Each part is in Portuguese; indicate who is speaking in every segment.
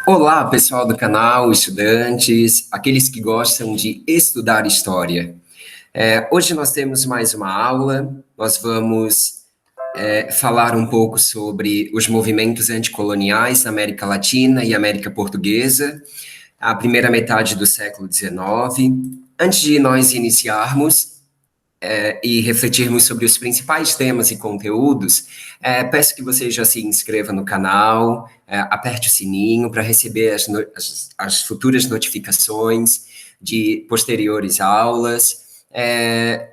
Speaker 1: Olá, pessoal do canal, estudantes, aqueles que gostam de estudar história. Hoje nós temos mais uma aula, nós vamos falar um pouco sobre os movimentos anticoloniais na América Latina e América Portuguesa, a primeira metade do século XIX. Antes de nós iniciarmos, e refletirmos sobre os principais temas e conteúdos, peço que você já se inscreva no canal, aperte o sininho para receber as futuras notificações de posteriores aulas,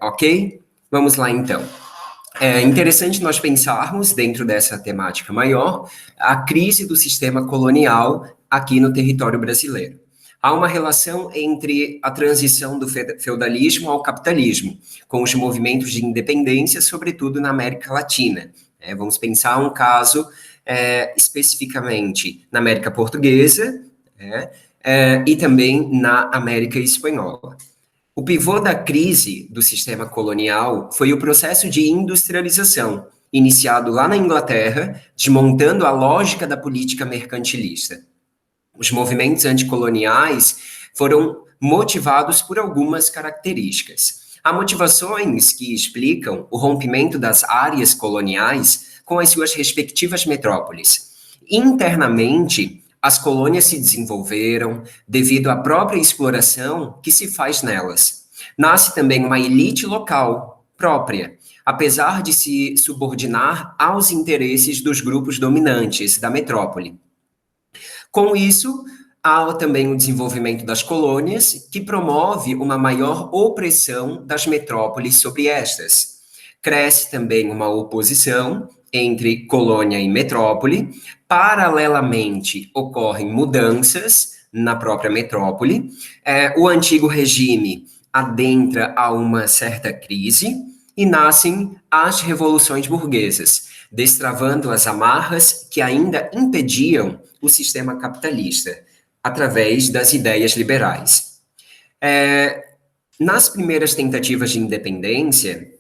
Speaker 1: ok? Vamos lá então. É interessante nós pensarmos, dentro dessa temática maior, a crise do sistema colonial aqui no território brasileiro. Há uma relação entre a transição do feudalismo ao capitalismo, com os movimentos de independência, sobretudo na América Latina. Vamos pensar um caso especificamente na América Portuguesa e também na América Espanhola. O pivô da crise do sistema colonial foi o processo de industrialização, iniciado lá na Inglaterra, desmontando a lógica da política mercantilista. Os movimentos anticoloniais foram motivados por algumas características. Há motivações que explicam o rompimento das áreas coloniais com as suas respectivas metrópoles. Internamente, as colônias se desenvolveram devido à própria exploração que se faz nelas. Nasce também uma elite local própria, apesar de se subordinar aos interesses dos grupos dominantes da metrópole. Com isso, há também o desenvolvimento das colônias, que promove uma maior opressão das metrópoles sobre estas. Cresce também uma oposição entre colônia e metrópole. Paralelamente, ocorrem mudanças na própria metrópole. O antigo regime adentra a uma certa crise e nascem as revoluções burguesas, destravando as amarras que ainda impediam o sistema capitalista, através das ideias liberais. Nas primeiras tentativas de independência,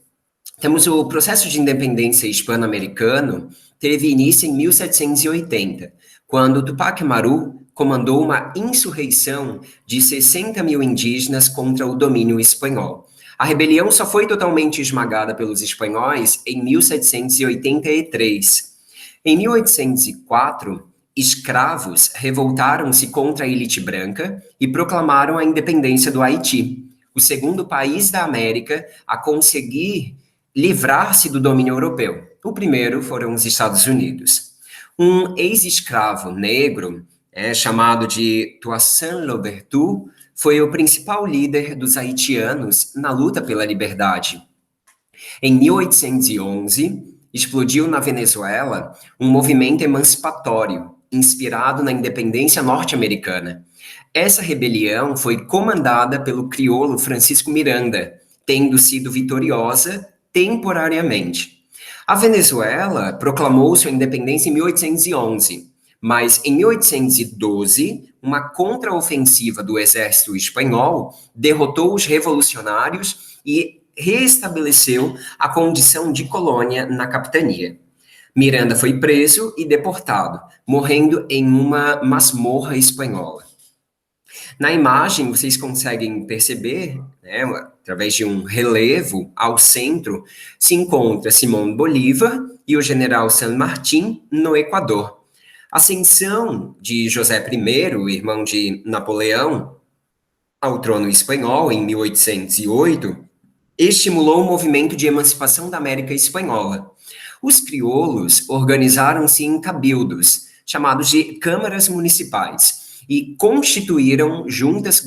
Speaker 1: temos o processo de independência hispano-americano, teve início em 1780, quando Tupac Amaru comandou uma insurreição de 60 mil indígenas contra o domínio espanhol. A rebelião só foi totalmente esmagada pelos espanhóis em 1783. Em 1804, escravos revoltaram-se contra a elite branca e proclamaram a independência do Haiti, o segundo país da América a conseguir livrar-se do domínio europeu. O primeiro foram os Estados Unidos. Um ex-escravo negro, chamado de Toussaint Louverture, foi o principal líder dos haitianos na luta pela liberdade. Em 1811, explodiu na Venezuela um movimento emancipatório, inspirado na independência norte-americana. Essa rebelião foi comandada pelo crioulo Francisco Miranda, tendo sido vitoriosa temporariamente. A Venezuela proclamou sua independência em 1811, mas em 1812, uma contraofensiva do exército espanhol derrotou os revolucionários e reestabeleceu a condição de colônia na capitania. Miranda foi preso e deportado, morrendo em uma masmorra espanhola. Na imagem, vocês conseguem perceber, através de um relevo ao centro, se encontra Simón Bolívar e o general San Martín no Equador. A ascensão de José I, o irmão de Napoleão, ao trono espanhol em 1808, estimulou o movimento de emancipação da América Espanhola. Os crioulos organizaram-se em cabildos, chamados de câmaras municipais, e constituíram juntas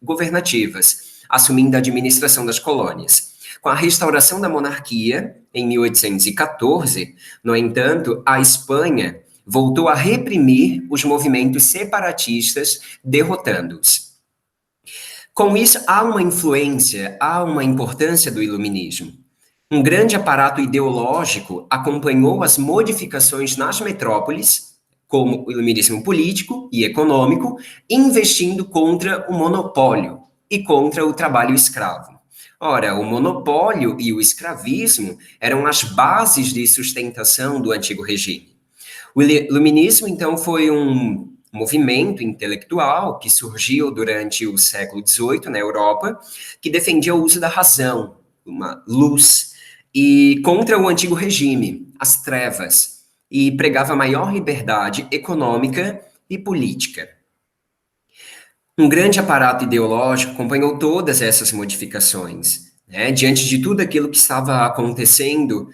Speaker 1: governativas, assumindo a administração das colônias. Com a restauração da monarquia, em 1814, no entanto, a Espanha voltou a reprimir os movimentos separatistas, derrotando-os. Com isso, há uma influência, há uma importância do iluminismo. Um grande aparato ideológico acompanhou as modificações nas metrópoles, como o iluminismo político e econômico, investindo contra o monopólio e contra o trabalho escravo. Ora, o monopólio e o escravismo eram as bases de sustentação do antigo regime. O iluminismo, então, foi um um movimento intelectual que surgiu durante o século XVIII na Europa, que defendia o uso da razão, uma luz, e contra o antigo regime, as trevas, e pregava maior liberdade econômica e política. Um grande aparato ideológico acompanhou todas essas modificações, né, diante de tudo aquilo que estava acontecendo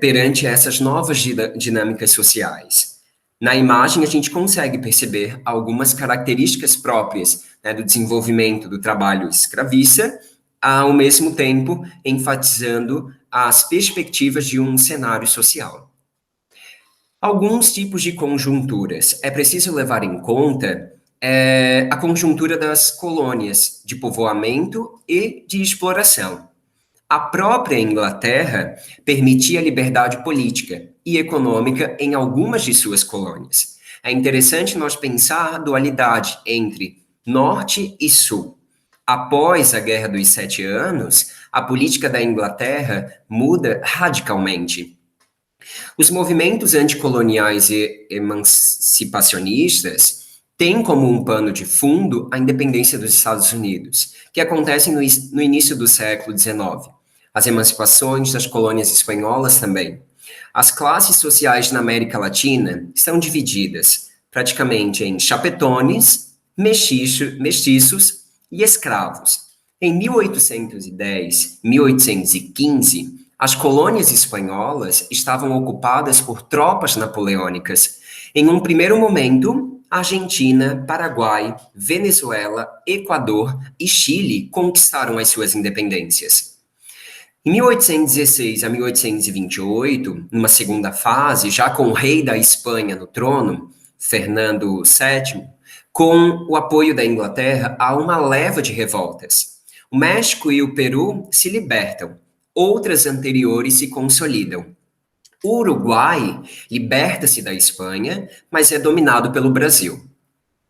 Speaker 1: perante essas novas dinâmicas sociais. Na imagem, a gente consegue perceber algumas características próprias, né, do desenvolvimento do trabalho escravista, ao mesmo tempo enfatizando as perspectivas de um cenário social. Alguns tipos de conjunturas. É preciso levar em conta a conjuntura das colônias de povoamento e de exploração. A própria Inglaterra permitia liberdade política e econômica em algumas de suas colônias. É interessante nós pensar a dualidade entre norte e sul. Após a Guerra dos Sete Anos, a política da Inglaterra muda radicalmente. Os movimentos anticoloniais e emancipacionistas têm como um pano de fundo a independência dos Estados Unidos, que acontece no início do século XIX. As emancipações das colônias espanholas também. As classes sociais na América Latina estão divididas praticamente em chapetones, mestiços e escravos. Em 1810, 1815, as colônias espanholas estavam ocupadas por tropas napoleônicas. Em um primeiro momento, Argentina, Paraguai, Venezuela, Equador e Chile conquistaram as suas independências. Em 1816 a 1828, numa segunda fase, já com o rei da Espanha no trono, Fernando VII, com o apoio da Inglaterra, há uma leva de revoltas. O México e o Peru se libertam, outras anteriores se consolidam. O Uruguai liberta-se da Espanha, mas é dominado pelo Brasil.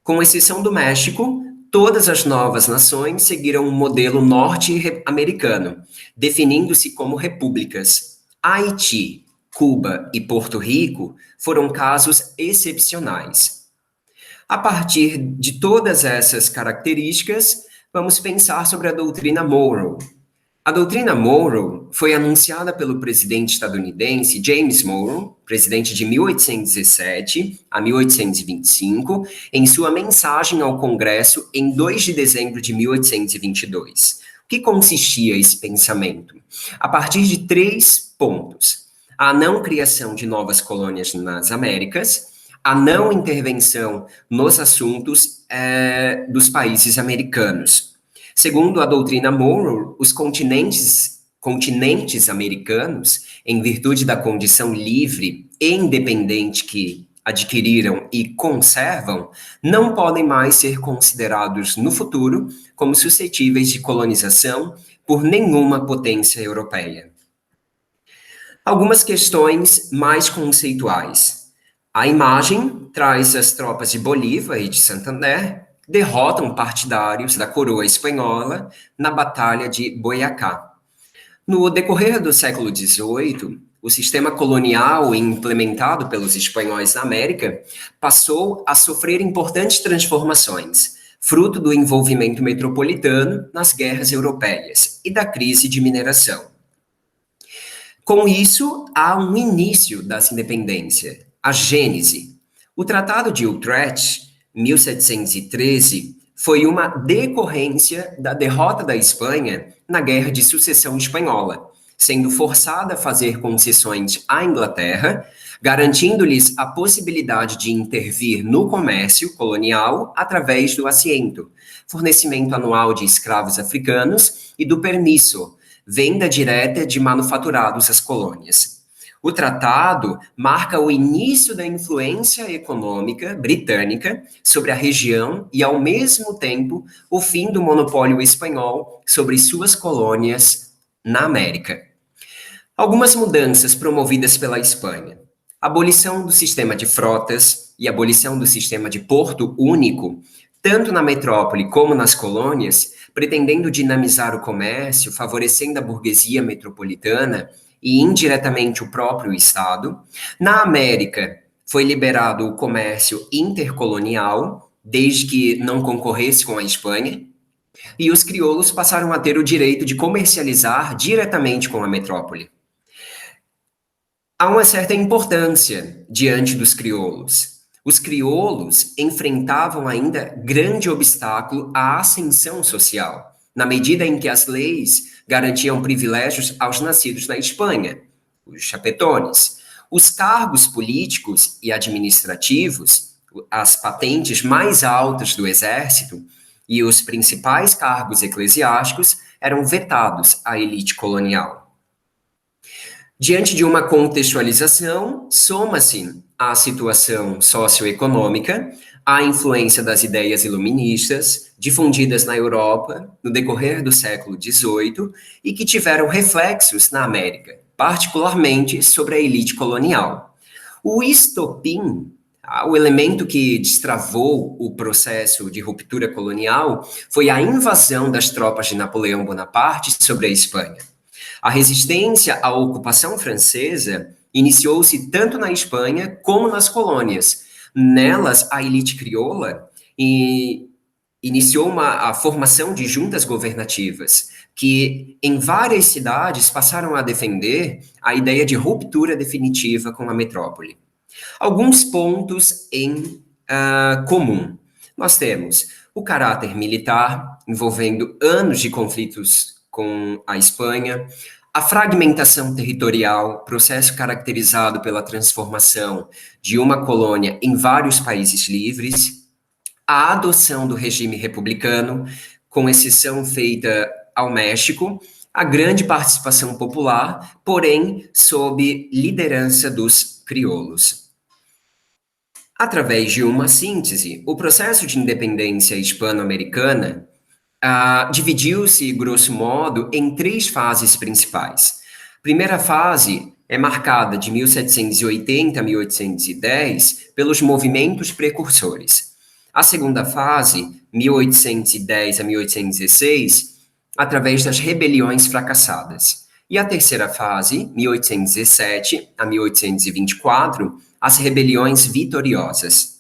Speaker 1: Com exceção do México, todas as novas nações seguiram um modelo norte-americano, definindo-se como repúblicas. Haiti, Cuba e Porto Rico foram casos excepcionais. A partir de todas essas características, vamos pensar sobre a doutrina Monroe. A doutrina Monroe foi anunciada pelo presidente estadunidense James Monroe, presidente de 1817 a 1825, em sua mensagem ao Congresso em 2 de dezembro de 1822. O que consistia esse pensamento? A partir de 3 pontos. A não criação de novas colônias nas Américas, a não intervenção nos assuntos dos países americanos. Segundo a doutrina Monroe, os continentes americanos, em virtude da condição livre e independente que adquiriram e conservam, não podem mais ser considerados no futuro como suscetíveis de colonização por nenhuma potência europeia. Algumas questões mais conceituais. A imagem traz as tropas de Bolívar e de Santander, derrotam partidários da coroa espanhola na Batalha de Boyacá. No decorrer do século XVIII, o sistema colonial implementado pelos espanhóis na América passou a sofrer importantes transformações, fruto do envolvimento metropolitano nas guerras europeias e da crise de mineração. Com isso, há um início dessa independência, a gênese. O Tratado de Utrecht, 1713, foi uma decorrência da derrota da Espanha na Guerra de Sucessão Espanhola, sendo forçada a fazer concessões à Inglaterra, garantindo-lhes a possibilidade de intervir no comércio colonial através do assiento, fornecimento anual de escravos africanos e do permisso, venda direta de manufaturados às colônias. O tratado marca o início da influência econômica britânica sobre a região e, ao mesmo tempo, o fim do monopólio espanhol sobre suas colônias na América. Algumas mudanças promovidas pela Espanha. Abolição do sistema de frotas e abolição do sistema de porto único, tanto na metrópole como nas colônias, pretendendo dinamizar o comércio, favorecendo a burguesia metropolitana e indiretamente o próprio Estado. Na América, Foi liberado o comércio intercolonial, desde que não concorresse com a Espanha, e os crioulos passaram a ter o direito de comercializar diretamente com a metrópole. Há uma certa importância diante dos crioulos. Os crioulos enfrentavam ainda grande obstáculo à ascensão social, na medida em que as leis garantiam privilégios aos nascidos na Espanha, os chapetones. Os cargos políticos e administrativos, as patentes mais altas do exército e os principais cargos eclesiásticos eram vetados à elite colonial. Diante de uma contextualização, soma-se à situação socioeconômica, a influência das ideias iluministas, difundidas na Europa no decorrer do século XVIII e que tiveram reflexos na América, particularmente sobre a elite colonial. O estopim, o elemento que destravou o processo de ruptura colonial, foi a invasão das tropas de Napoleão Bonaparte sobre a Espanha. A resistência à ocupação francesa iniciou-se tanto na Espanha como nas colônias. Nelas, a elite crioula iniciou a formação de juntas governativas, que em várias cidades passaram a defender a ideia de ruptura definitiva com a metrópole. Alguns pontos em comum. Nós temos o caráter militar, envolvendo anos de conflitos com a Espanha, a fragmentação territorial, processo caracterizado pela transformação de uma colônia em vários países livres, a adoção do regime republicano, com exceção feita ao México, a grande participação popular, porém sob liderança dos crioulos. Através de uma síntese, o processo de independência hispano-americana dividiu-se, grosso modo, em 3 fases principais. A primeira fase é marcada de 1780 a 1810 pelos movimentos precursores. A segunda fase, 1810 a 1816, através das rebeliões fracassadas. E a terceira fase, 1817 a 1824, as rebeliões vitoriosas.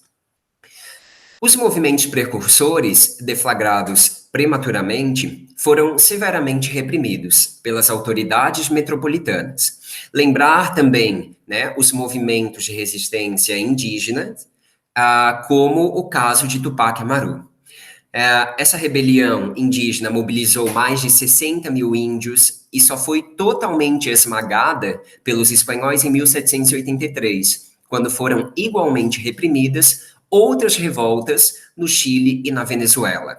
Speaker 1: Os movimentos precursores, deflagrados prematuramente, foram severamente reprimidos pelas autoridades metropolitanas. Lembrar também, os movimentos de resistência indígena, como o caso de Tupac Amaru. Essa rebelião indígena mobilizou mais de 60 mil índios e só foi totalmente esmagada pelos espanhóis em 1783, quando foram igualmente reprimidas outras revoltas no Chile e na Venezuela.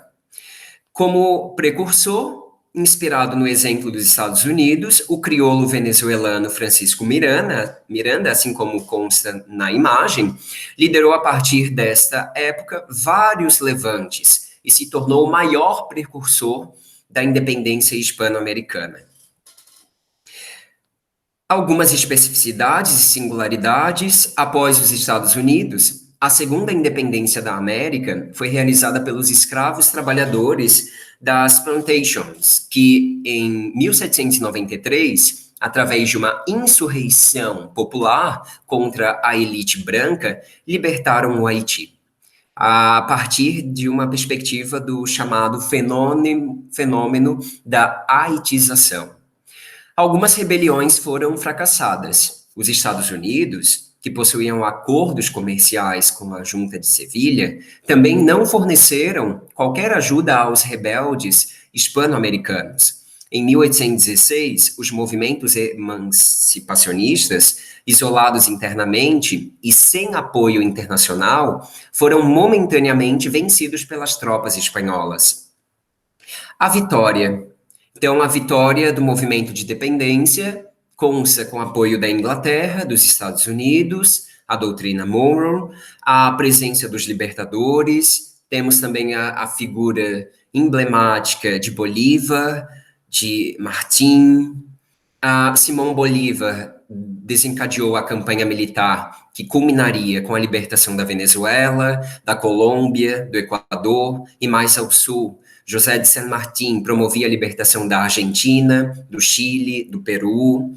Speaker 1: Como precursor, inspirado no exemplo dos Estados Unidos, o crioulo venezuelano Francisco Miranda, assim como consta na imagem, liderou a partir desta época vários levantes e se tornou o maior precursor da independência hispano-americana. Algumas especificidades e singularidades. Após os Estados Unidos, a segunda independência da América foi realizada pelos escravos trabalhadores das plantations, que em 1793, através de uma insurreição popular contra a elite branca, libertaram o Haiti, a partir de uma perspectiva do chamado fenômeno da haitização. Algumas rebeliões foram fracassadas. Os Estados Unidos, que possuíam acordos comerciais com a Junta de Sevilha, também não forneceram qualquer ajuda aos rebeldes hispano-americanos. Em 1816, os movimentos emancipacionistas, isolados internamente e sem apoio internacional, foram momentaneamente vencidos pelas tropas espanholas. A vitória. Então, a vitória do movimento de independência consta com apoio da Inglaterra, dos Estados Unidos, a doutrina Monroe, a presença dos libertadores, temos também a figura emblemática de Bolívar, de Martín. Simão Bolívar desencadeou a campanha militar que culminaria com a libertação da Venezuela, da Colômbia, do Equador e mais ao sul. José de San Martín promovia a libertação da Argentina, do Chile, do Peru.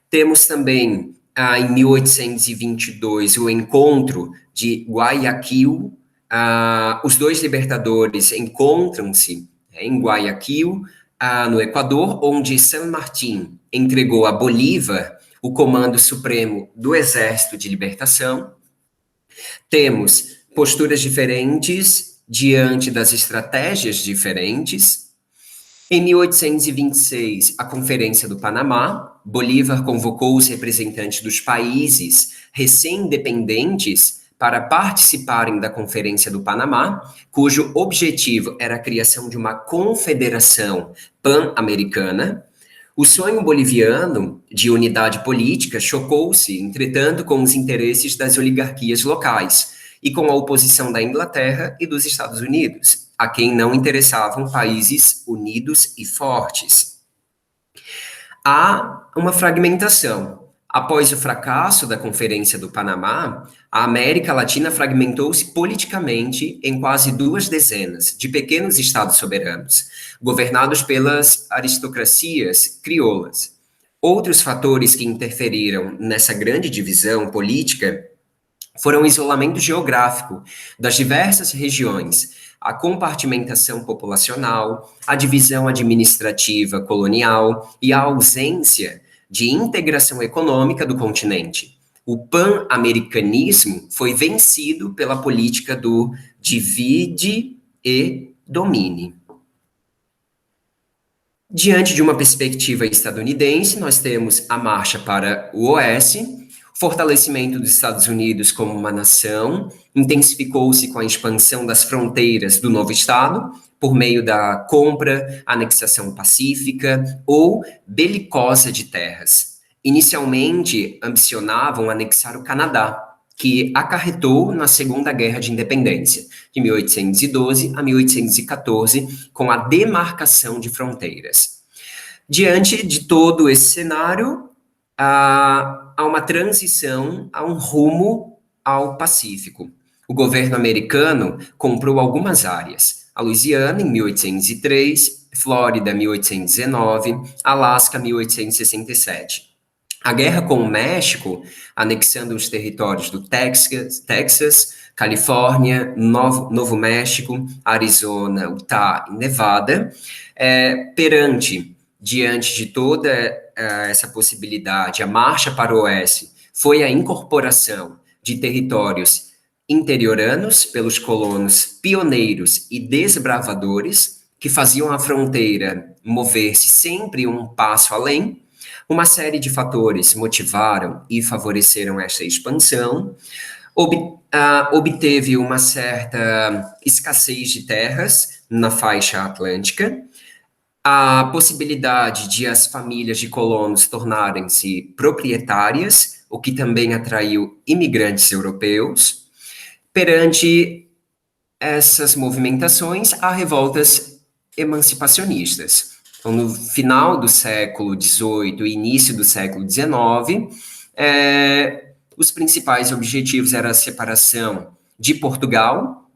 Speaker 1: Temos também em 1822, o encontro de Guayaquil. Os dois libertadores encontram-se em Guayaquil, no Equador, onde San Martín entregou a Bolívar o comando supremo do Exército de Libertação. Temos posturas diferentes diante das estratégias diferentes. Em 1826, a Conferência do Panamá, Bolívar convocou os representantes dos países recém-independentes para participarem da Conferência do Panamá, cujo objetivo era a criação de uma confederação pan-americana. O sonho boliviano de unidade política chocou-se, entretanto, com os interesses das oligarquias locais e com a oposição da Inglaterra e dos Estados Unidos, a quem não interessavam países unidos e fortes. Há uma fragmentação. Após o fracasso da Conferência do Panamá, a América Latina fragmentou-se politicamente em quase 2 dezenas de pequenos estados soberanos, governados pelas aristocracias crioulas. Outros fatores que interferiram nessa grande divisão política foram o isolamento geográfico das diversas regiões, a compartimentação populacional, a divisão administrativa colonial e a ausência de integração econômica do continente. O pan-americanismo foi vencido pela política do divide e domine. Diante de uma perspectiva estadunidense, nós temos a marcha para o Oeste, fortalecimento dos Estados Unidos como uma nação, intensificou-se com a expansão das fronteiras do novo Estado, por meio da compra, anexação pacífica ou belicosa de terras. Inicialmente, ambicionavam anexar o Canadá, que acarretou na Segunda Guerra de Independência, de 1812 a 1814, com a demarcação de fronteiras. Diante de todo esse cenário, há uma transição, a um rumo ao Pacífico. O governo americano comprou algumas áreas: a Louisiana, em 1803, Flórida, 1819, Alasca, 1867. A guerra com o México, anexando os territórios do Texas, Califórnia, Novo México, Arizona, Utah e Nevada, diante de toda essa possibilidade, a marcha para o oeste foi a incorporação de territórios interioranos pelos colonos pioneiros e desbravadores, que faziam a fronteira mover-se sempre um passo além. Uma série de fatores motivaram e favoreceram essa expansão. Obteve uma certa escassez de terras na faixa atlântica, a possibilidade de as famílias de colonos tornarem-se proprietárias, o que também atraiu imigrantes europeus. Perante essas movimentações, há revoltas emancipacionistas. Então, no final do século XVIII e início do século XIX, os principais objetivos eram a separação de Portugal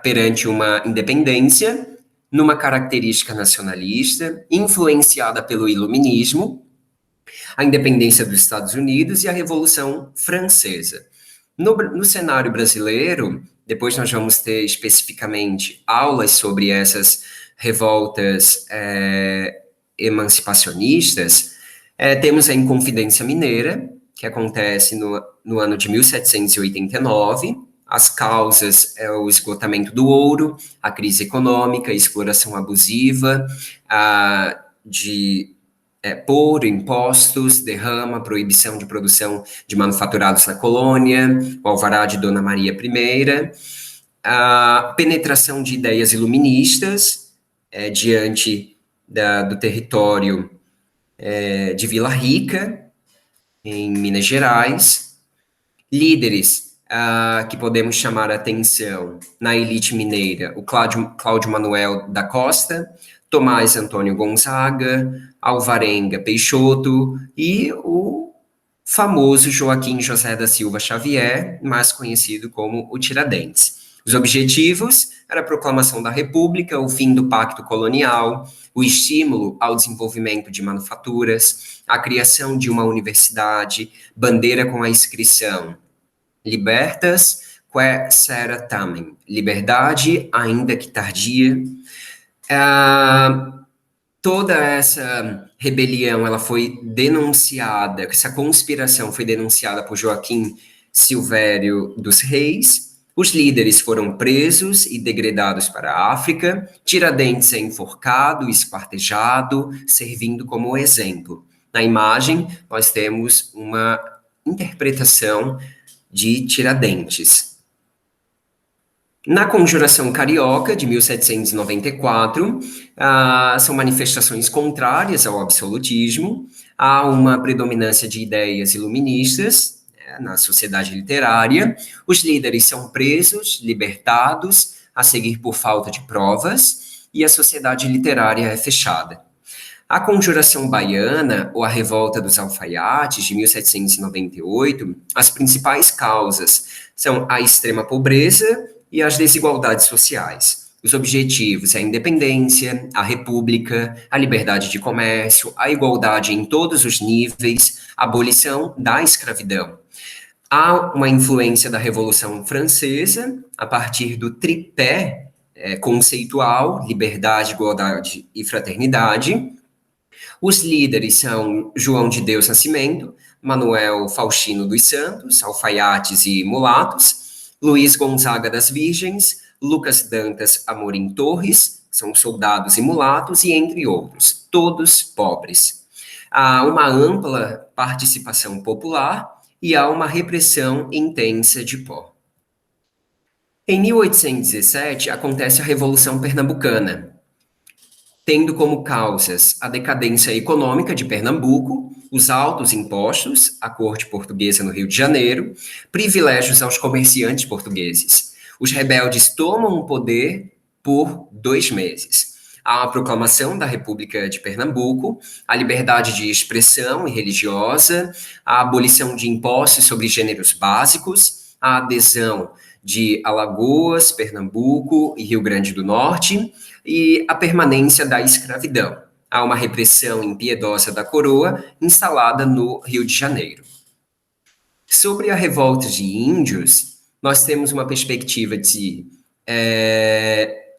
Speaker 1: perante uma independência, numa característica nacionalista, influenciada pelo iluminismo, a independência dos Estados Unidos e a Revolução Francesa. No cenário brasileiro, depois nós vamos ter especificamente aulas sobre essas revoltas emancipacionistas. Temos a Inconfidência Mineira, que acontece no ano de 1789, as causas é o esgotamento do ouro, a crise econômica, a exploração abusiva de por impostos, derrama, proibição de produção de manufaturados na colônia, o alvará de Dona Maria I, a penetração de ideias iluministas diante do território de Vila Rica, em Minas Gerais, líderes que podemos chamar a atenção na elite mineira, o Cláudio Manuel da Costa, Tomás Antônio Gonzaga, Alvarenga Peixoto e o famoso Joaquim José da Silva Xavier, mais conhecido como o Tiradentes. Os objetivos eram a proclamação da República, o fim do pacto colonial, o estímulo ao desenvolvimento de manufaturas, a criação de uma universidade, bandeira com a inscrição Libertas que sera tamen, liberdade, ainda que tardia. Toda essa rebelião, ela foi denunciada, essa conspiração foi denunciada por Joaquim Silvério dos Reis. Os líderes foram presos e degradados para a África. Tiradentes é enforcado, esquartejado, servindo como exemplo. Na imagem, nós temos uma interpretação de Tiradentes. Na Conjuração Carioca, de 1794, são manifestações contrárias ao absolutismo, há uma predominância de ideias iluministas, na sociedade literária, os líderes são presos, libertados, a seguir por falta de provas, e a sociedade literária é fechada. A Conjuração Baiana, ou a Revolta dos Alfaiates, de 1798, as principais causas são a extrema pobreza e as desigualdades sociais. Os objetivos: a independência, a república, a liberdade de comércio, a igualdade em todos os níveis, a abolição da escravidão. Há uma influência da Revolução Francesa, a partir do tripé conceitual, liberdade, igualdade e fraternidade. Os líderes são João de Deus Nascimento, Manuel Faustino dos Santos, alfaiates e mulatos, Luiz Gonzaga das Virgens, Lucas Dantas Amorim Torres, são soldados e mulatos, e entre outros, todos pobres. Há uma ampla participação popular e há uma repressão intensa de pó. Em 1817, acontece a Revolução Pernambucana, tendo como causas a decadência econômica de Pernambuco, os altos impostos à corte portuguesa no Rio de Janeiro, privilégios aos comerciantes portugueses. Os rebeldes tomam o poder por 2 meses. Há a proclamação da República de Pernambuco, a liberdade de expressão e religiosa, a abolição de impostos sobre gêneros básicos, a adesão de Alagoas, Pernambuco e Rio Grande do Norte, e a permanência da escravidão. Há uma repressão impiedosa da coroa instalada no Rio de Janeiro. Sobre a revolta de índios, nós temos uma perspectiva de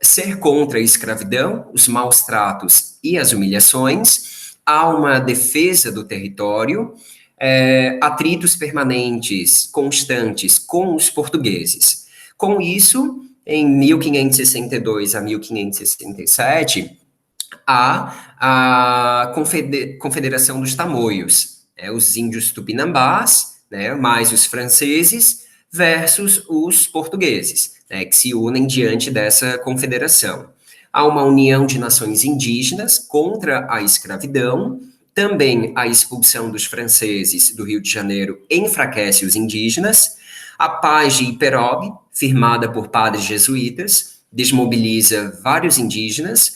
Speaker 1: ser contra a escravidão, os maus tratos e as humilhações. Há uma defesa do território, atritos permanentes, constantes com os portugueses. Com isso, em 1562 a 1567, há a Confederação dos Tamoios, os índios tupinambás, mais os franceses, versus os portugueses, que se unem diante dessa confederação. Há uma união de nações indígenas contra a escravidão. Também a expulsão dos franceses do Rio de Janeiro enfraquece os indígenas. A Paz de Iperobe, firmada por padres jesuítas, desmobiliza vários indígenas.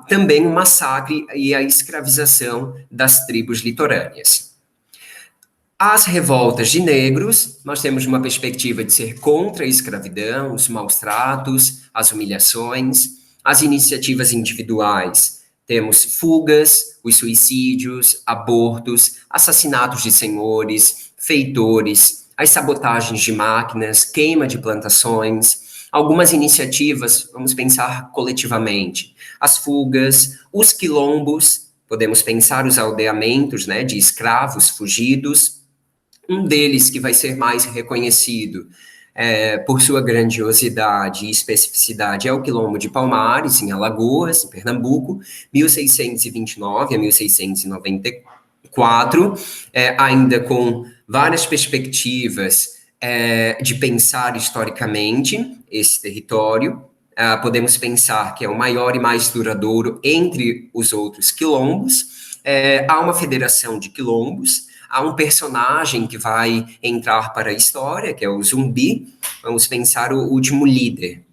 Speaker 1: Também o massacre e a escravização das tribos litorâneas. As revoltas de negros, nós temos uma perspectiva de ser contra a escravidão, os maus tratos, as humilhações. As iniciativas individuais, temos fugas, os suicídios, abortos, assassinatos de senhores, feitores, as sabotagens de máquinas, queima de plantações. Algumas iniciativas, vamos pensar coletivamente, as fugas, os quilombos, podemos pensar os aldeamentos, de escravos fugidos. Um deles que vai ser mais reconhecido por sua grandiosidade e especificidade é o Quilombo de Palmares, em Alagoas, em Pernambuco, 1629 a 1694, ainda com várias perspectivas de pensar historicamente esse território. Podemos pensar que é o maior e mais duradouro entre os outros quilombos. Há uma federação de quilombos. Há um personagem que vai entrar para a história, que é o Zumbi. Vamos pensar o último líder.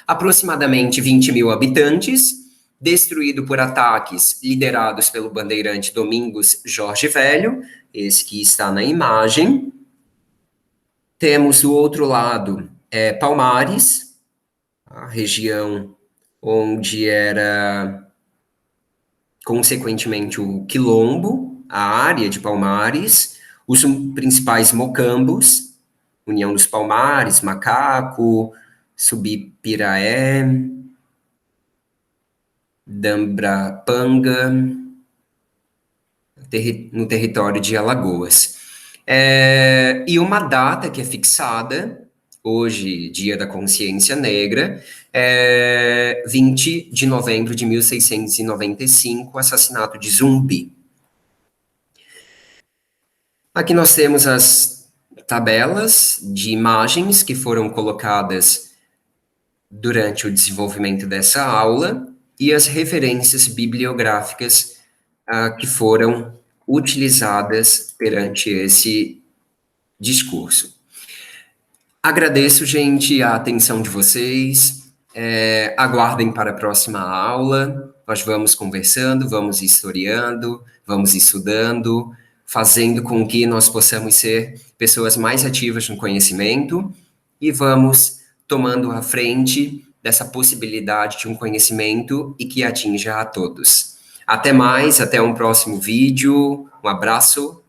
Speaker 1: Aproximadamente 20 mil habitantes, destruído por ataques liderados pelo bandeirante Domingos Jorge Velho, esse que está na imagem. Temos do outro lado Palmares, a região onde era, consequentemente, o Quilombo, a área de Palmares, os principais mocambos, União dos Palmares, Macaco, Subipiraé, Dambrapanga, no território de Alagoas. E uma data que é fixada, hoje, Dia da Consciência Negra, 20 de novembro de 1695, assassinato de Zumbi. Aqui nós temos as tabelas de imagens que foram colocadas durante o desenvolvimento dessa aula e as referências bibliográficas que foram utilizadas perante esse discurso. Agradeço, gente, a atenção de vocês. Aguardem para a próxima aula. Nós vamos conversando, vamos historiando, vamos estudando, fazendo com que nós possamos ser pessoas mais ativas no conhecimento e vamos tomando a frente dessa possibilidade de um conhecimento e que atinja a todos. Até mais, até um próximo vídeo. Um abraço.